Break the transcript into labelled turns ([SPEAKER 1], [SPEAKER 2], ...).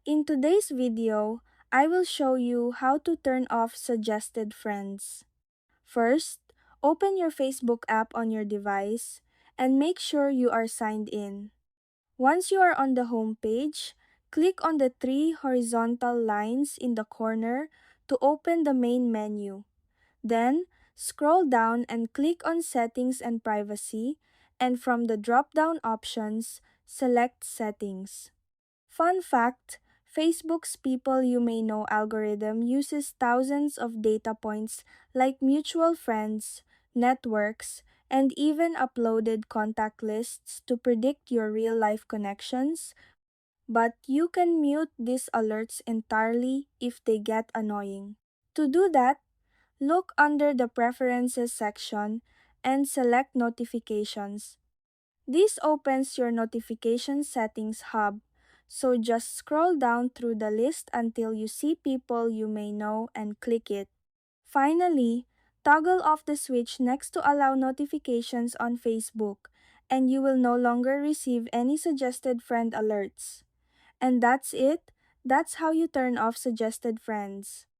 [SPEAKER 1] In today's video, I will show you how to turn off suggested friends. First, open your Facebook app on your device and make sure you are signed in. Once you are on the home page, click on the three horizontal lines in the corner to open the main menu. Then, scroll down and click on Settings and Privacy, and from the drop-down options, select Settings. Fun fact, Facebook's People You May Know algorithm uses thousands of data points like mutual friends, networks, and even uploaded contact lists to predict your real-life connections, but you can mute these alerts entirely if they get annoying. To do that, look under the Preferences section and select Notifications. This opens your notification settings hub, so just scroll down through the list until you see People You May Know and click it. Finally, toggle off the switch next to Allow Notifications on Facebook, and you will no longer receive any suggested friend alerts. And that's it. That's how you turn off suggested friends.